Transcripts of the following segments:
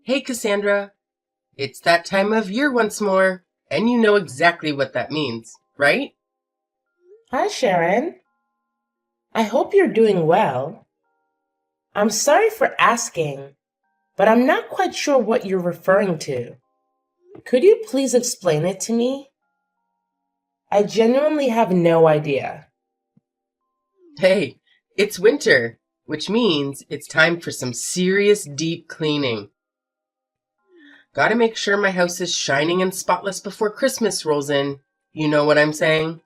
Hey, Cassandra. It's that time of year once more, and you know exactly what that means, right? Hi, Sharon. I hope you're doing well. I'm sorry for asking, but I'm not quite sure what you're referring to. Could you please explain it to me? I genuinely have no idea. Hey, it's winter, which means it's time for some serious deep cleaning. Gotta make sure my house is shining and spotless before Christmas rolls in. You know what I'm saying?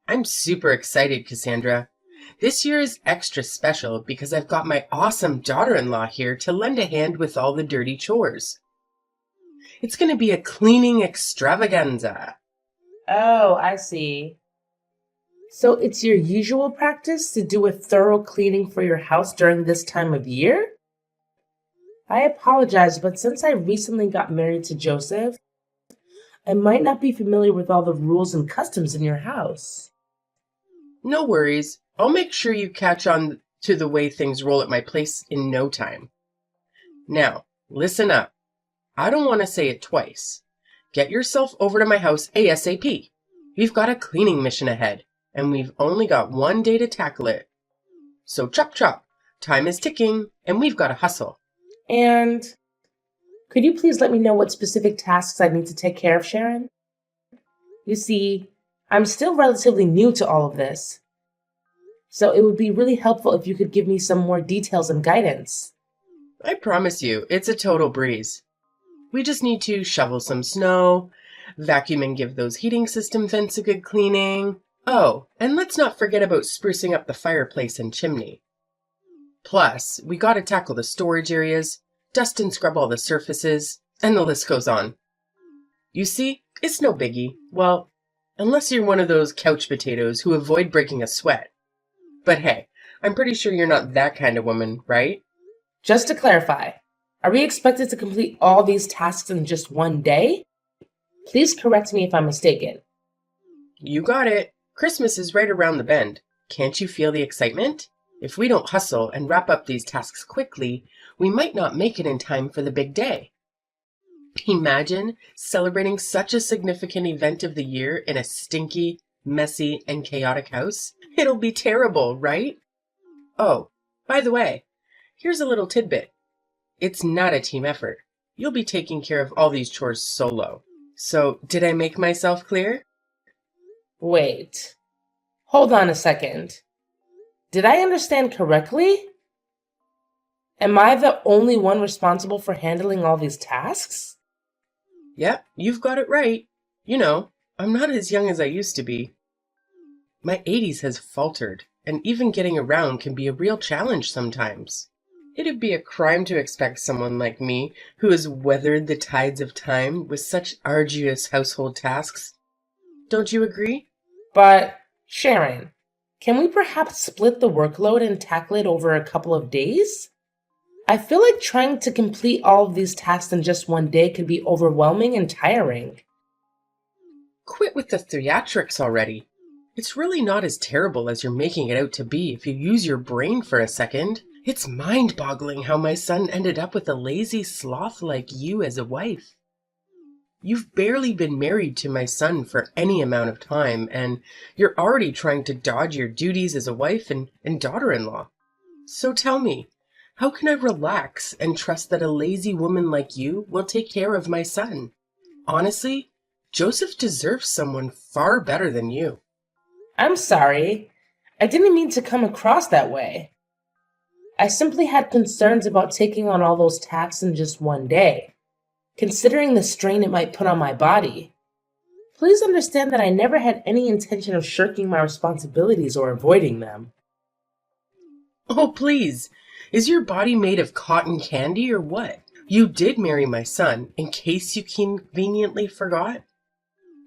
I'm super excited, Cassandra. This year is extra special because I've got my awesome daughter-in-law here to lend a hand with all the dirty chores. It's gonna be a cleaning extravaganza. Oh, I see. So it's your usual practice to do a thorough cleaning for your house during this time of year? I apologize, but since I recently got married to Joseph, I might not be familiar with all the rules and customs in your house. No worries. I'll make sure you catch on to the way things roll at my place in no time. Now, listen up. I don't want to say it twice. Get yourself over to my house ASAP. We've got a cleaning mission ahead, and we've only got one day to tackle it. So chop chop. Time is ticking, and we've got to hustle. And could you please let me know what specific tasks I need to take care of, Sharon? You see, I'm still relatively new to all of this, so it would be really helpful if you could give me some more details and guidance. I promise you, it's a total breeze. We just need to shovel some snow, vacuum and give those heating system vents a good cleaning. Oh, and let's not forget about sprucing up the fireplace and chimney. Plus, we gotta tackle the storage areas, dust and scrub all the surfaces, and the list goes on. You see, it's no biggie. Well, unless you're one of those couch potatoes who avoid breaking a sweat. But hey, I'm pretty sure you're not that kind of woman, right? Just to clarify, are we expected to complete all these tasks in just one day? Please correct me if I'm mistaken. You got it. Christmas is right around the bend. Can't you feel the excitement? If we don't hustle and wrap up these tasks quickly, we might not make it in time for the big day. Imagine celebrating such a significant event of the year in a stinky, messy, and chaotic house. It'll be terrible, right? Oh, by the way, here's a little tidbit. It's not a team effort. You'll be taking care of all these chores solo. So, did I make myself clear? Wait, hold on a second. Did I understand correctly? Am I the only one responsible for handling all these tasks? Yep, you've got it right. You know, I'm not as young as I used to be. My 80s has faltered, and even getting around can be a real challenge sometimes. It'd be a crime to expect someone like me, who has weathered the tides of time with such arduous household tasks. Don't you agree? But, Sharon, can we perhaps split the workload and tackle it over a couple of days? I feel like trying to complete all of these tasks in just one day can be overwhelming and tiring. Quit with the theatrics already. It's really not as terrible as you're making it out to be if you use your brain for a second. It's mind-boggling how my son ended up with a lazy sloth like you as a wife. You've barely been married to my son for any amount of time, and you're already trying to dodge your duties as a wife and daughter-in-law. So tell me, how can I relax and trust that a lazy woman like you will take care of my son? Honestly, Joseph deserves someone far better than you. I'm sorry. I didn't mean to come across that way. I simply had concerns about taking on all those tasks in just one day, considering the strain it might put on my body. Please understand that I never had any intention of shirking my responsibilities or avoiding them. Oh, please. Is your body made of cotton candy or what? You did marry my son, in case you conveniently forgot.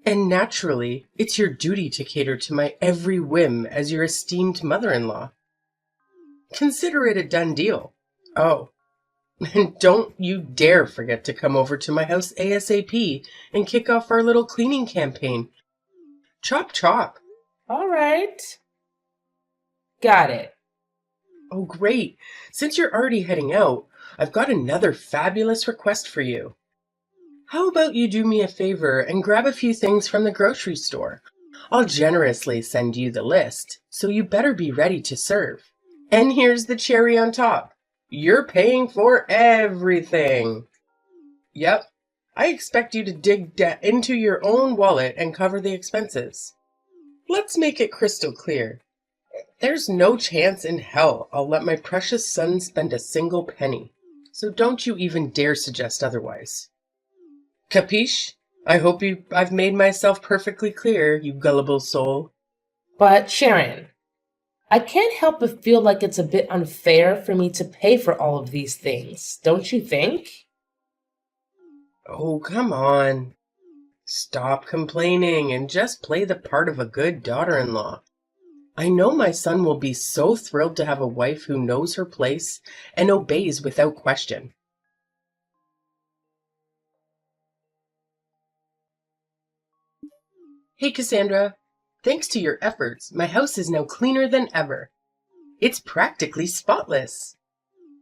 And naturally, it's your duty to cater to my every whim as your esteemed mother-in-law. Consider it a done deal. Oh, and don't you dare forget to come over to my house ASAP and kick off our little cleaning campaign. Chop chop. All right. Got it. Oh, great. Since you're already heading out, I've got another fabulous request for you. How about you do me a favor and grab a few things from the grocery store? I'll generously send you the list, so you better be ready to serve. And here's the cherry on top. You're paying for everything. Yep, I expect you to dig into your own wallet and cover the expenses. Let's make it crystal clear. There's no chance in hell I'll let my precious son spend a single penny, so don't you even dare suggest otherwise. Capiche? I've made myself perfectly clear, you gullible soul. But Sharon, I can't help but feel like it's a bit unfair for me to pay for all of these things, don't you think? Oh, come on. Stop complaining and just play the part of a good daughter-in-law. I know my son will be so thrilled to have a wife who knows her place and obeys without question. Hey, Cassandra. Thanks to your efforts, my house is now cleaner than ever. It's practically spotless.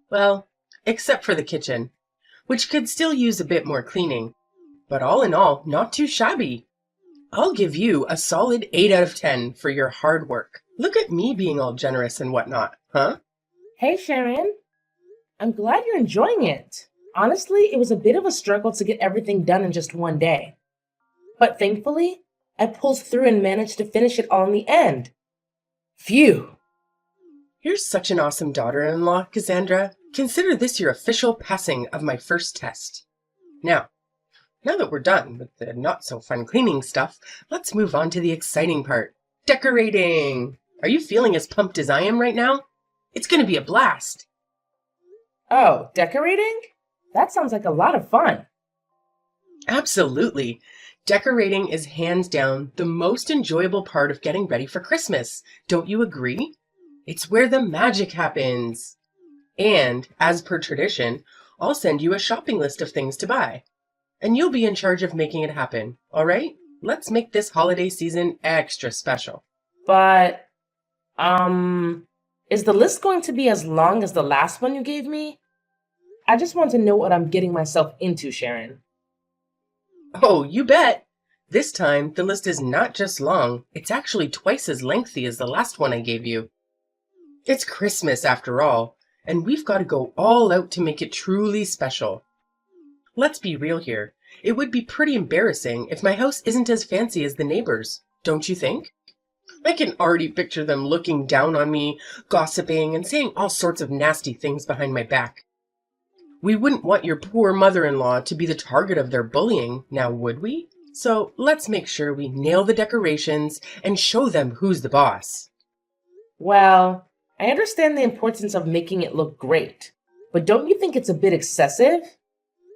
Well, except for the kitchen, which could still use a bit more cleaning. But all in all, not too shabby. I'll give you a solid 8 out of 10 for your hard work. Look at me being all generous and whatnot, huh? Hey Sharon, I'm glad you're enjoying it. Honestly, it was a bit of a struggle to get everything done in just one day. But thankfully, I pulled through and managed to finish it all in the end. Phew! You're such an awesome daughter-in-law, Cassandra. Consider this your official passing of my first test. Now that we're done with the not-so-fun cleaning stuff, let's move on to the exciting part. Decorating! Are you feeling as pumped as I am right now? It's going to be a blast. Oh, decorating? That sounds like a lot of fun. Absolutely. Decorating is hands down the most enjoyable part of getting ready for Christmas. Don't you agree? It's where the magic happens. And, as per tradition, I'll send you a shopping list of things to buy. And you'll be in charge of making it happen, all right? Let's make this holiday season extra special. But, is the list going to be as long as the last one you gave me? I just want to know what I'm getting myself into, Sharon. Oh, you bet. This time, the list is not just long, it's actually twice as lengthy as the last one I gave you. It's Christmas after all, and we've got to go all out to make it truly special. Let's be real here. It would be pretty embarrassing if my house isn't as fancy as the neighbors, don't you think? I can already picture them looking down on me, gossiping, and saying all sorts of nasty things behind my back. We wouldn't want your poor mother-in-law to be the target of their bullying, now would we? So let's make sure we nail the decorations and show them who's the boss. Well, I understand the importance of making it look great, but don't you think it's a bit excessive?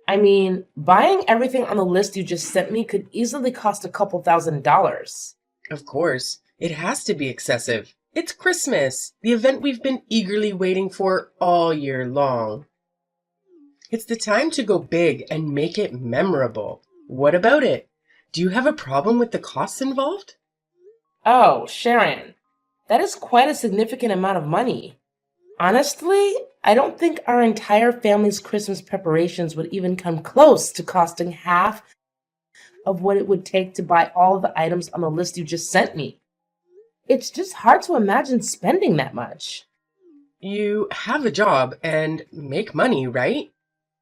I mean, buying everything on the list you just sent me could easily cost a couple $1,000s. Of course, it has to be excessive. It's Christmas, the event we've been eagerly waiting for all year long. It's the time to go big and make it memorable. What about it? Do you have a problem with the costs involved? Oh, Sharon, that is quite a significant amount of money. Honestly, I don't think our entire family's Christmas preparations would even come close to costing half of what it would take to buy all of the items on the list you just sent me. It's just hard to imagine spending that much. You have a job and make money, right?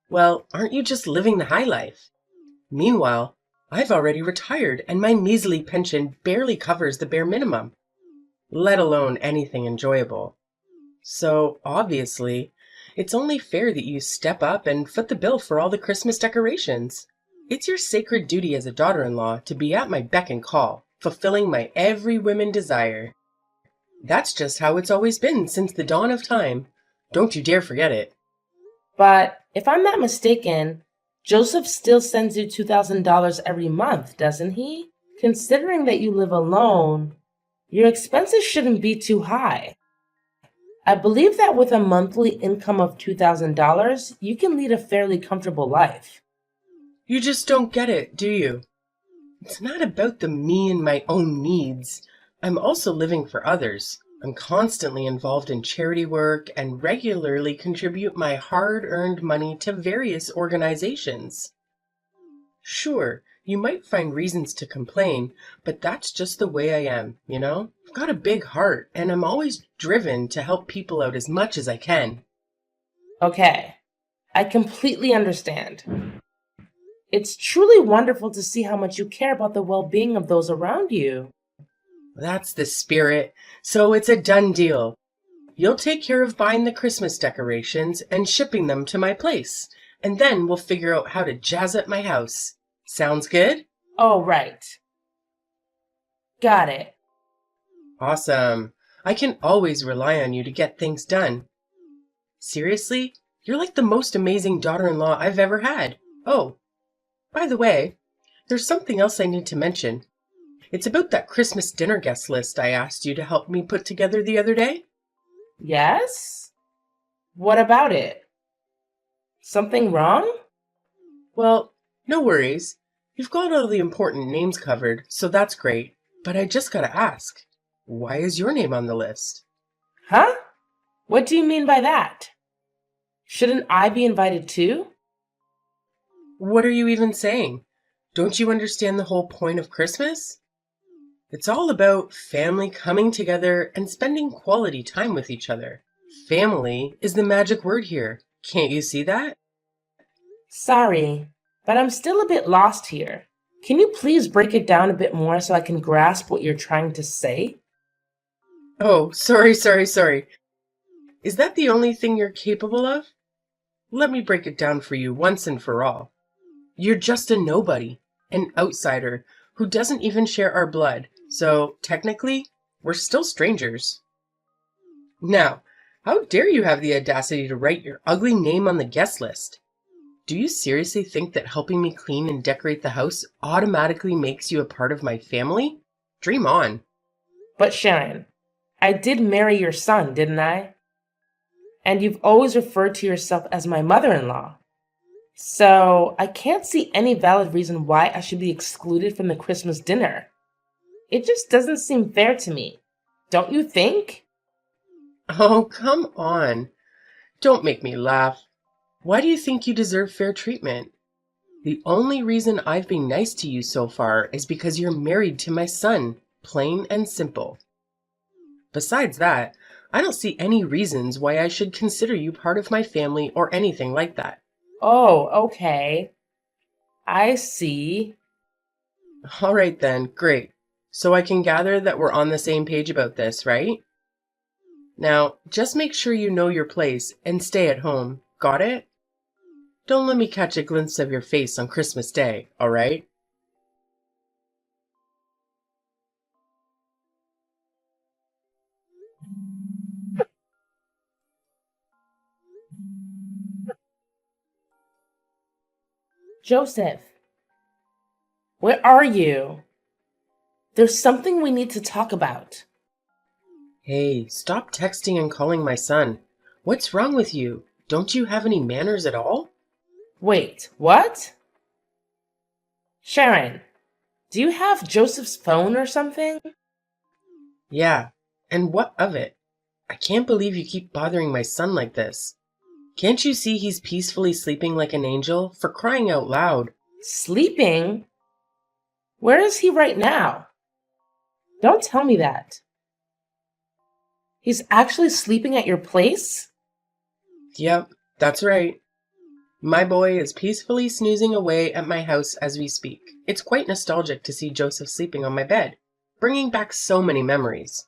Well, aren't you just living the high life? Meanwhile, I've already retired and my measly pension barely covers the bare minimum, let alone anything enjoyable. So, obviously, it's only fair that you step up and foot the bill for all the Christmas decorations. It's your sacred duty as a daughter-in-law to be at my beck and call, fulfilling my every whim desire. That's just how it's always been since the dawn of time. Don't you dare forget it. But if I'm not mistaken, Joseph still sends you $2,000 every month, doesn't he? Considering that you live alone, your expenses shouldn't be too high. I believe that with a monthly income of $2,000, you can lead a fairly comfortable life. You just don't get it, do you? It's not about the me and my own needs. I'm also living for others. I'm constantly involved in charity work and regularly contribute my hard earned money to various organizations. Sure, you might find reasons to complain, but that's just the way I am, you know? I've got a big heart, and I'm always driven to help people out as much as I can. Okay, I completely understand. It's truly wonderful to see how much you care about the well being of those around you. That's the spirit. So it's a done deal. You'll take care of buying the Christmas decorations and shipping them to my place, and then we'll figure out how to jazz up my house. Sounds good? Oh, right. Got it. Awesome. I can always rely on you to get things done. Seriously, you're like the most amazing daughter-in-law I've ever had. Oh, by the way, there's something else I need to mention. It's about that Christmas dinner guest list I asked you to help me put together the other day. Yes? What about it? Something wrong? Well, no worries. You've got all the important names covered, so that's great. But I just gotta ask, why is your name on the list? Huh? What do you mean by that? Shouldn't I be invited too? What are you even saying? Don't you understand the whole point of Christmas? It's all about family coming together and spending quality time with each other. Family is the magic word here. Can't you see that? Sorry, but I'm still a bit lost here. Can you please break it down a bit more so I can grasp what you're trying to say? Oh, sorry. Is that the only thing you're capable of? Let me break it down for you once and for all. You're just a nobody, an outsider who doesn't even share our blood, so technically, we're still strangers. Now, how dare you have the audacity to write your ugly name on the guest list? Do you seriously think that helping me clean and decorate the house automatically makes you a part of my family? Dream on. But Sharon, I did marry your son, didn't I? And you've always referred to yourself as my mother-in-law. So I can't see any valid reason why I should be excluded from the Christmas dinner. It just doesn't seem fair to me. Don't you think? Oh, come on. Don't make me laugh. Why do you think you deserve fair treatment? The only reason I've been nice to you so far is because you're married to my son, plain and simple. Besides that, I don't see any reasons why I should consider you part of my family or anything like that. Oh, okay. I see. All right then, great. So I can gather that we're on the same page about this, right? Now, just make sure you know your place and stay at home. Got it? Don't let me catch a glimpse of your face on Christmas Day, all right? Joseph, where are you? There's something we need to talk about. Hey, stop texting and calling my son. What's wrong with you? Don't you have any manners at all? Wait, what? Sharon, do you have Joseph's phone or something? Yeah, and what of it? I can't believe you keep bothering my son like this. Can't you see he's peacefully sleeping like an angel? For crying out loud. Sleeping? Where is he right now? Don't tell me that. He's actually sleeping at your place? Yep, that's right. My boy is peacefully snoozing away at my house as we speak. It's quite nostalgic to see Joseph sleeping on my bed, bringing back so many memories.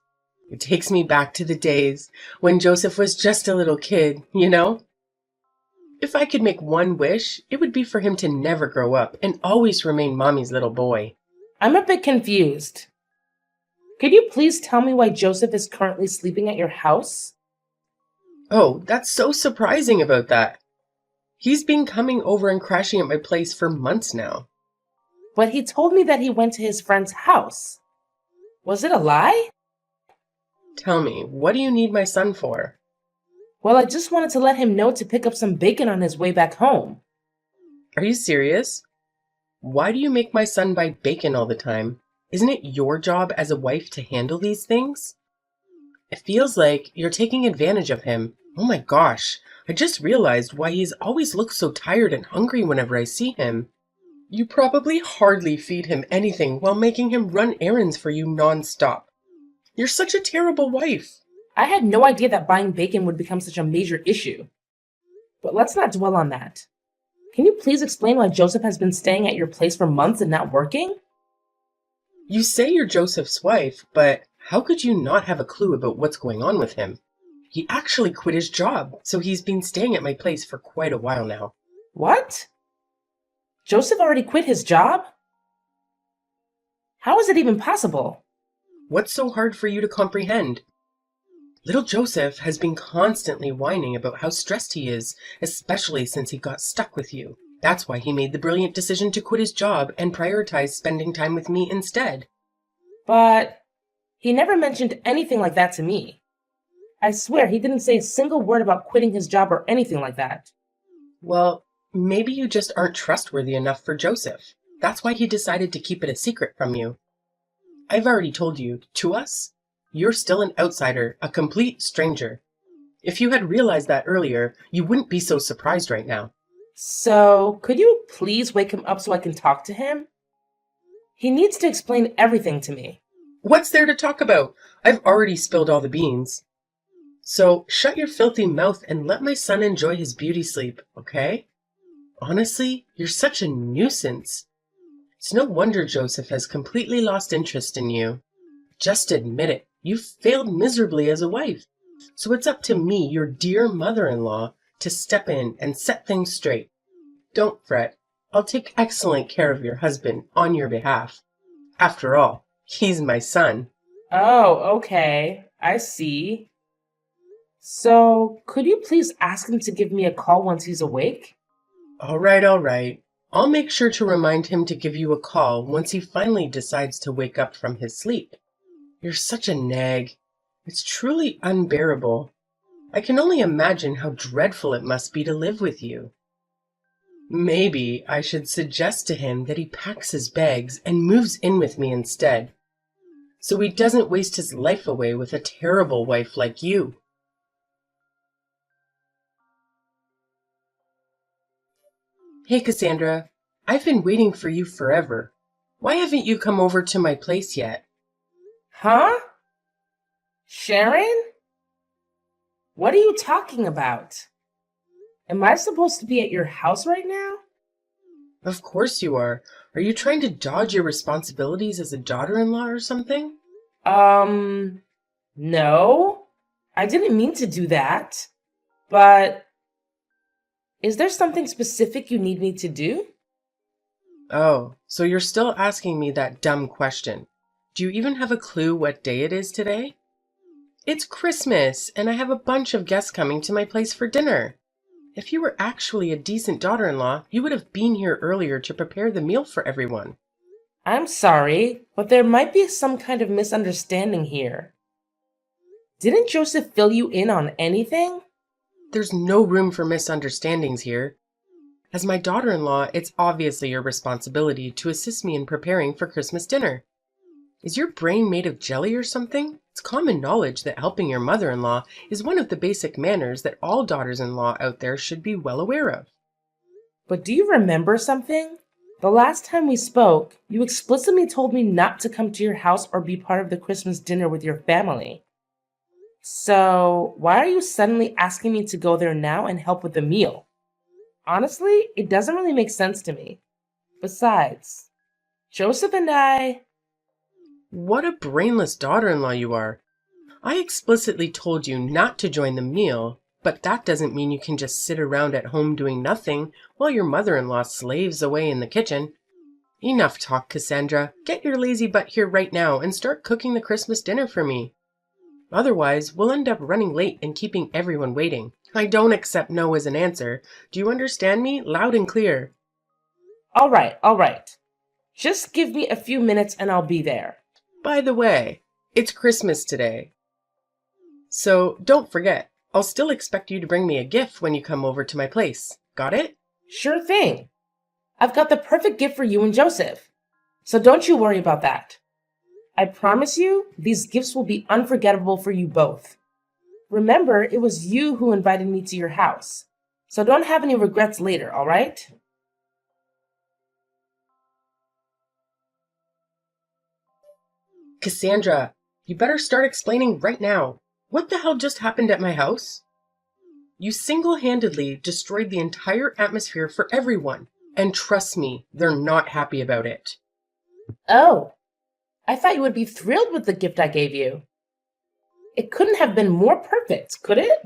It takes me back to the days when Joseph was just a little kid, you know? If I could make one wish, it would be for him to never grow up and always remain mommy's little boy. I'm a bit confused. Could you please tell me why Joseph is currently sleeping at your house? Oh, that's so surprising about that. He's been coming over and crashing at my place for months now. But he told me that he went to his friend's house. Was it a lie? Tell me, what do you need my son for? Well, I just wanted to let him know to pick up some bacon on his way back home. Are you serious? Why do you make my son buy bacon all the time? Isn't it your job as a wife to handle these things? It feels like you're taking advantage of him. Oh my gosh, I just realized why he's always looks so tired and hungry whenever I see him. You probably hardly feed him anything while making him run errands for you nonstop. You're such a terrible wife. I had no idea that buying bacon would become such a major issue. But let's not dwell on that. Can you please explain why Joseph has been staying at your place for months and not working? You say you're Joseph's wife, but how could you not have a clue about what's going on with him? He actually quit his job, so he's been staying at my place for quite a while now. What? Joseph already quit his job? How is it even possible? What's so hard for you to comprehend? Little Joseph has been constantly whining about how stressed he is, especially since he got stuck with you. That's why he made the brilliant decision to quit his job and prioritize spending time with me instead. But he never mentioned anything like that to me. I swear he didn't say a single word about quitting his job or anything like that. Well, maybe you just aren't trustworthy enough for Joseph. That's why he decided to keep it a secret from you. I've already told you, to us, you're still an outsider, a complete stranger. If you had realized that earlier, you wouldn't be so surprised right now. So, could you please wake him up so I can talk to him? He needs to explain everything to me. What's there to talk about? I've already spilled all the beans. So, shut your filthy mouth and let my son enjoy his beauty sleep, okay? Honestly, you're such a nuisance. It's no wonder Joseph has completely lost interest in you. Just admit it. You've failed miserably as a wife. So it's up to me, your dear mother-in-law, to step in and set things straight. Don't fret. I'll take excellent care of your husband on your behalf. After all, he's my son. Oh, okay. I see. So, could you please ask him to give me a call once he's awake? All right. I'll make sure to remind him to give you a call once he finally decides to wake up from his sleep. You're such a nag. It's truly unbearable. I can only imagine how dreadful it must be to live with you. Maybe I should suggest to him that he packs his bags and moves in with me instead, so he doesn't waste his life away with a terrible wife like you. Hey, Cassandra, I've been waiting for you forever. Why haven't you come over to my place yet? Huh? Sharon? What are you talking about? Am I supposed to be at your house right now? Of course you are. Are you trying to dodge your responsibilities as a daughter-in-law or something? No. I didn't mean to do that. But is there something specific you need me to do? Oh, so you're still asking me that dumb question. Do you even have a clue what day it is today? It's Christmas, and I have a bunch of guests coming to my place for dinner. If you were actually a decent daughter-in-law, you would have been here earlier to prepare the meal for everyone. I'm sorry, but there might be some kind of misunderstanding here. Didn't Joseph fill you in on anything? There's no room for misunderstandings here. As my daughter-in-law, it's obviously your responsibility to assist me in preparing for Christmas dinner. Is your brain made of jelly or something? It's common knowledge that helping your mother-in-law is one of the basic manners that all daughters-in-law out there should be well aware of. But do you remember something? The last time we spoke, you explicitly told me not to come to your house or be part of the Christmas dinner with your family. So, why are you suddenly asking me to go there now and help with the meal? Honestly, it doesn't really make sense to me. Besides, Joseph and I... What a brainless daughter-in-law you are. I explicitly told you not to join the meal, but that doesn't mean you can just sit around at home doing nothing while your mother-in-law slaves away in the kitchen. Enough talk, Cassandra. Get your lazy butt here right now and start cooking the Christmas dinner for me. Otherwise, we'll end up running late and keeping everyone waiting. I don't accept no as an answer. Do you understand me? Loud and clear. All right. Just give me a few minutes and I'll be there. By the way, it's Christmas today. So don't forget, I'll still expect you to bring me a gift when you come over to my place. Got it? Sure thing. I've got the perfect gift for you and Joseph. So don't you worry about that. I promise you, these gifts will be unforgettable for you both. Remember, it was you who invited me to your house, so don't have any regrets later, all right? Cassandra, you better start explaining right now. What the hell just happened at my house? You single-handedly destroyed the entire atmosphere for everyone, and trust me, they're not happy about it. Oh, I thought you would be thrilled with the gift I gave you. It couldn't have been more perfect, could it?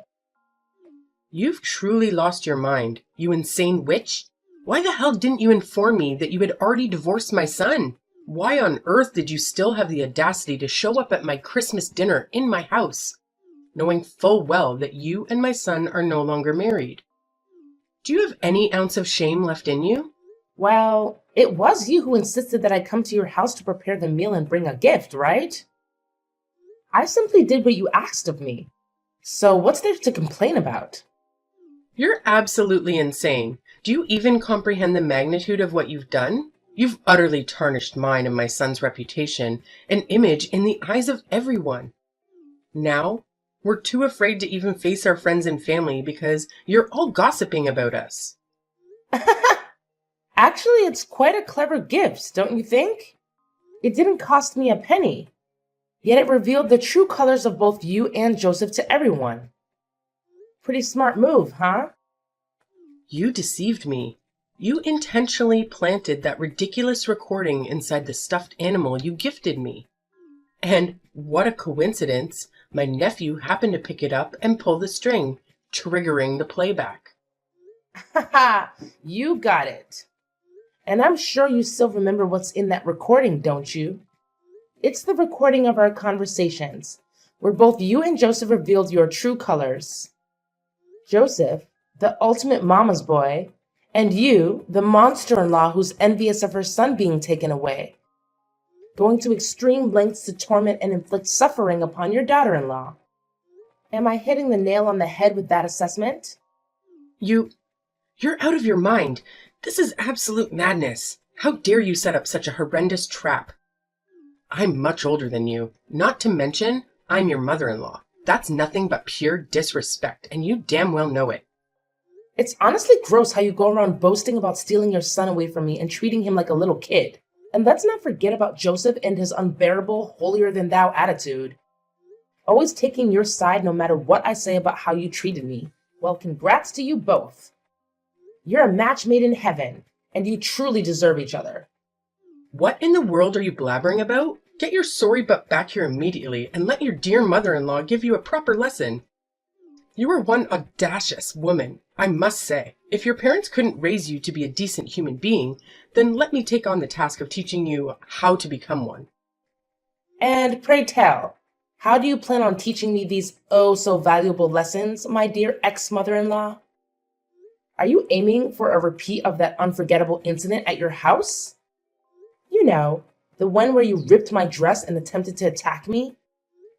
You've truly lost your mind, you insane witch. Why the hell didn't you inform me that you had already divorced my son? Why on earth did you still have the audacity to show up at my Christmas dinner in my house, knowing full well that you and my son are no longer married? Do you have any ounce of shame left in you? Well, it was you who insisted that I come to your house to prepare the meal and bring a gift, right? I simply did what you asked of me. So what's there to complain about? You're absolutely insane. Do you even comprehend the magnitude of what you've done? You've utterly tarnished mine and my son's reputation and image in the eyes of everyone. Now, we're too afraid to even face our friends and family because you're all gossiping about us. Actually, it's quite a clever gift, don't you think? It didn't cost me a penny, yet it revealed the true colors of both you and Joseph to everyone. Pretty smart move, huh? You deceived me. You intentionally planted that ridiculous recording inside the stuffed animal you gifted me. And what a coincidence, my nephew happened to pick it up and pull the string, triggering the playback. Haha, you got it. And I'm sure you still remember what's in that recording, don't you? It's the recording of our conversations, where both you and Joseph revealed your true colors. Joseph, the ultimate mama's boy, and you, the monster-in-law who's envious of her son being taken away, going to extreme lengths to torment and inflict suffering upon your daughter-in-law. Am I hitting the nail on the head with that assessment? You're out of your mind. This is absolute madness. How dare you set up such a horrendous trap? I'm much older than you. Not to mention, I'm your mother-in-law. That's nothing but pure disrespect, and you damn well know it. It's honestly gross how you go around boasting about stealing your son away from me and treating him like a little kid. And let's not forget about Joseph and his unbearable, holier-than-thou attitude. Always taking your side no matter what I say about how you treated me. Well, congrats to you both. You're a match made in heaven, and you truly deserve each other. What in the world are you blabbering about? Get your sorry butt back here immediately and let your dear mother-in-law give you a proper lesson. You are one audacious woman, I must say. If your parents couldn't raise you to be a decent human being, then let me take on the task of teaching you how to become one. And pray tell, how do you plan on teaching me these oh-so-valuable lessons, my dear ex-mother-in-law? Are you aiming for a repeat of that unforgettable incident at your house? You know, the one where you ripped my dress and attempted to attack me?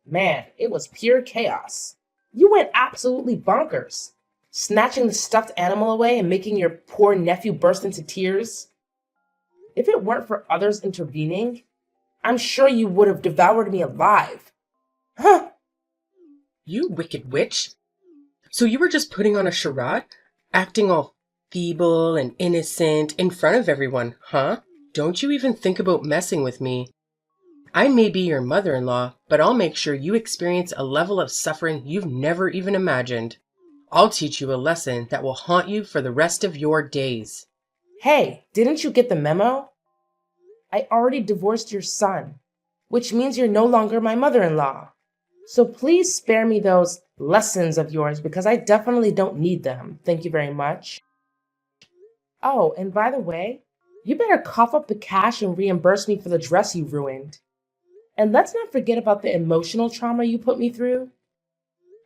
Man, it was pure chaos. You went absolutely bonkers, snatching the stuffed animal away and making your poor nephew burst into tears. If it weren't for others intervening, I'm sure you would have devoured me alive. Huh? You wicked witch. So you were just putting on a charade? Acting all feeble and innocent in front of everyone, huh? Don't you even think about messing with me. I may be your mother-in-law, but I'll make sure you experience a level of suffering you've never even imagined. I'll teach you a lesson that will haunt you for the rest of your days. Hey, didn't you get the memo? I already divorced your son, which means you're no longer my mother-in-law. So please spare me those lessons of yours because I definitely don't need them. Thank you very much. Oh, and by the way, you better cough up the cash and reimburse me for the dress you ruined. And let's not forget about the emotional trauma you put me through.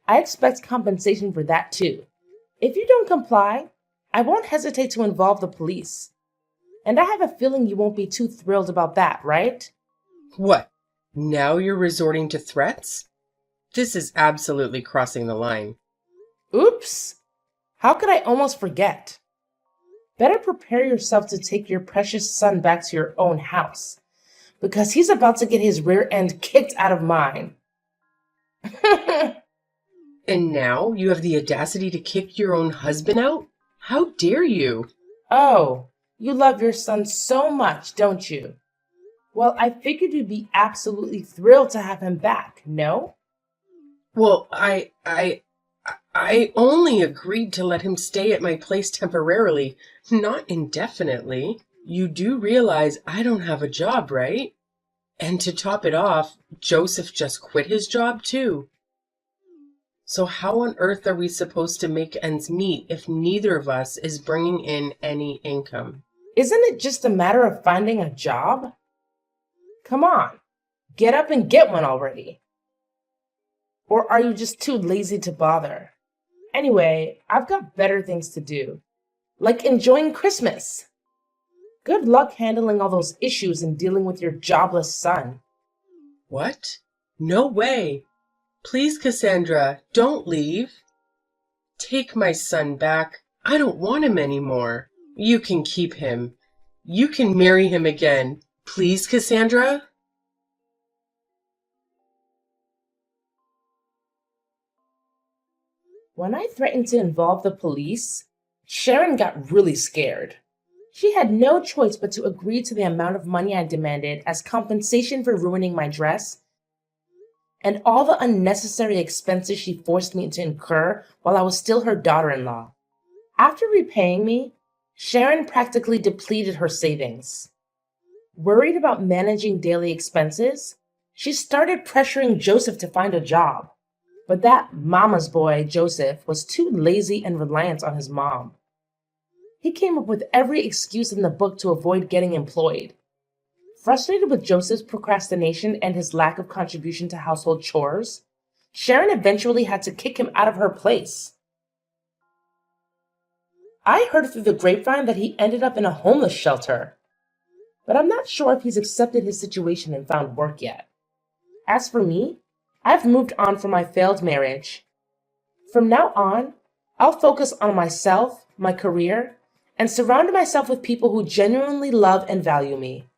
I expect compensation for that too. If you don't comply, I won't hesitate to involve the police. And I have a feeling you won't be too thrilled about that, right? What? Now you're resorting to threats? This is absolutely crossing the line. Oops! How could I almost forget? Better prepare yourself to take your precious son back to your own house, because he's about to get his rear end kicked out of mine. And now you have the audacity to kick your own husband out? How dare you? Oh, you love your son so much, don't you? Well, I figured you'd be absolutely thrilled to have him back, no? Well, I only agreed to let him stay at my place temporarily, not indefinitely. You do realize I don't have a job, right? And to top it off, Joseph just quit his job too. So how on earth are we supposed to make ends meet if neither of us is bringing in any income? Isn't it just a matter of finding a job? Come on, get up and get one already. Or are you just too lazy to bother? Anyway, I've got better things to do, like enjoying Christmas. Good luck handling all those issues and dealing with your jobless son. What? No way. Please, Cassandra, don't leave. Take my son back. I don't want him anymore. You can keep him. You can marry him again. Please, Cassandra? When I threatened to involve the police, Sharon got really scared. She had no choice but to agree to the amount of money I demanded as compensation for ruining my dress and all the unnecessary expenses she forced me to incur while I was still her daughter-in-law. After repaying me, Sharon practically depleted her savings. Worried about managing daily expenses, she started pressuring Joseph to find a job. But that mama's boy, Joseph, was too lazy and reliant on his mom. He came up with every excuse in the book to avoid getting employed. Frustrated with Joseph's procrastination and his lack of contribution to household chores, Sharon eventually had to kick him out of her place. I heard through the grapevine that he ended up in a homeless shelter, but I'm not sure if he's accepted his situation and found work yet. As for me, I've moved on from my failed marriage. From now on, I'll focus on myself, my career, and surround myself with people who genuinely love and value me.